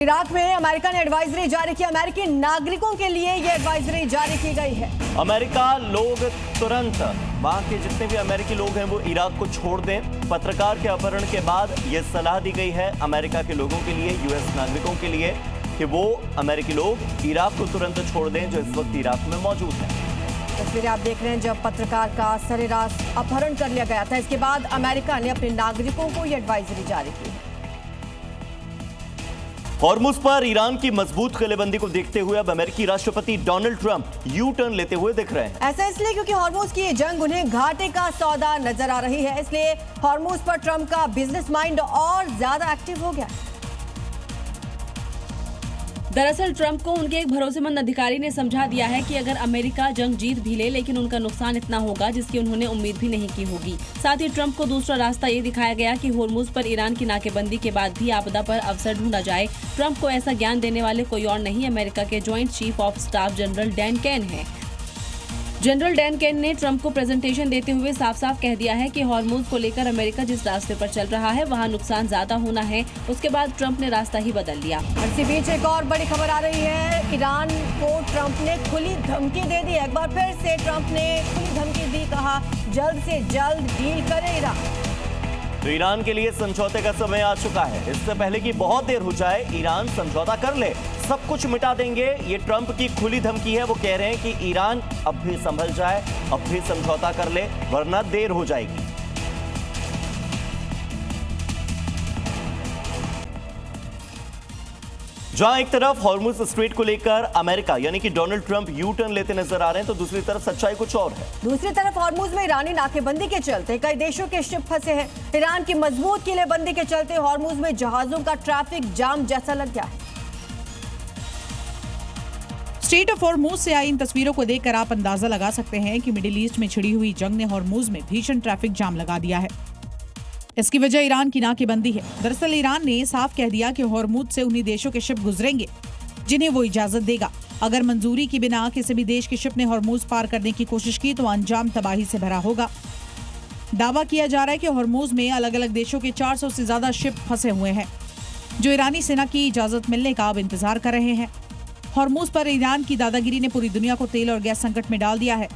Iraq में America ने advisory जारी की। अमेरिकी नागरिकों के लिए यह एडवाइजरी जारी की गई है। अमेरिका लोग तुरंत वहां के जितने भी अमेरिकी लोग हैं वो इराक को छोड़ दें। पत्रकार के अपहरण के बाद यह सलाह दी गई है अमेरिका के लोगों के लिए, यूएस नागरिकों के लिए, कि वो अमेरिकी लोग इराक को तुरंत छोड़ दें जो इस वक्त इराक में मौजूद है। तस्वीरें आप देख रहे हैं जब पत्रकार का सरेरास अपहरण कर लिया गया था। इसके बाद अमेरिका ने अपने नागरिकों को यह एडवाइजरी जारी की है। हॉर्मुज पर ईरान की मजबूत किलेबंदी को देखते हुए अब अमेरिकी राष्ट्रपति डोनाल्ड ट्रंप यू टर्न लेते हुए दिख रहे हैं। ऐसा इसलिए क्योंकि हॉर्मुज की ये जंग उन्हें घाटे का सौदा नजर आ रही है। इसलिए हॉर्मुज पर ट्रंप का बिजनेस माइंड और ज्यादा एक्टिव हो गया। दरअसल ट्रंप को उनके एक भरोसेमंद अधिकारी ने समझा दिया है कि अगर अमेरिका जंग जीत भी ले लेकिन उनका नुकसान इतना होगा जिसकी उन्होंने उम्मीद भी नहीं की होगी। साथ ही ट्रंप को दूसरा रास्ता ये दिखाया गया कि हॉर्मुज पर ईरान की नाकेबंदी के बाद भी आपदा पर अवसर ढूंढा जाए। ट्रंप को ऐसा ज्ञान देने वाले कोई और नहीं अमेरिका के joint chief of staff general Dan Caine है। जनरल डैन केन ने ट्रंप को प्रेजेंटेशन देते हुए साफ साफ कह दिया है कि हॉर्मुज को लेकर अमेरिका जिस रास्ते पर चल रहा है वहां नुकसान ज्यादा होना है। उसके बाद ट्रंप ने रास्ता ही बदल लिया। इसी बीच एक और बड़ी खबर आ रही है। ईरान को ट्रंप ने खुली धमकी दे दी। एक बार फिर से ट्रंप ने खुली धमकी दी, कहा जल्द से जल्द डील करे ईरान। तो ईरान के लिए समझौते का समय आ चुका है। इससे पहले कि बहुत देर हो जाए ईरान समझौता कर ले, सब कुछ मिटा देंगे, ये ट्रंप की खुली धमकी है। वो कह रहे हैं कि ईरान अब भी संभल जाए, अब भी समझौता कर ले, वरना देर हो जाएगी। जहां एक तरफ हॉर्मुज स्ट्रेट को लेकर अमेरिका यानी कि डोनाल्ड ट्रंप यू टर्न लेते नजर आ रहे हैं, तो दूसरी तरफ सच्चाई कुछ और है। दूसरी तरफ हॉर्मुज में ईरानी नाकेबंदी के चलते कई देशों के शिप फंसे हैं। ईरान की मजबूत किलेबंदी के चलते हॉर्मुज में जहाजों का ट्रैफिक जाम जैसा लग गया है। स्ट्रेट ऑफ हॉर्मुज से आई इन तस्वीरों को देखकर आप अंदाजा लगा सकते हैं कि मिडिल ईस्ट में छिड़ी हुई जंग ने हॉर्मुज में भीषण ट्रैफिक जाम लगा दिया है। इसकी वजह ईरान की नाकेबंदी है। दरअसल ईरान ने साफ कह दिया कि हॉर्मुज से उन्हीं देशों के शिप गुजरेंगे जिन्हें वो इजाजत देगा। अगर मंजूरी की बिना किसी भी देश के शिप ने हॉर्मुज पार करने की कोशिश की तो अंजाम तबाही से भरा होगा। दावा किया जा रहा है कि हॉर्मुज में अलग अलग देशों के 400 से ज्यादा शिप फंसे हुए हैं जो ईरानी सेना की इजाजत मिलने का अब इंतजार कर रहे हैं। हॉर्मुज पर ईरान की दादागिरी ने पूरी दुनिया को तेल और गैस संकट में डाल दिया है।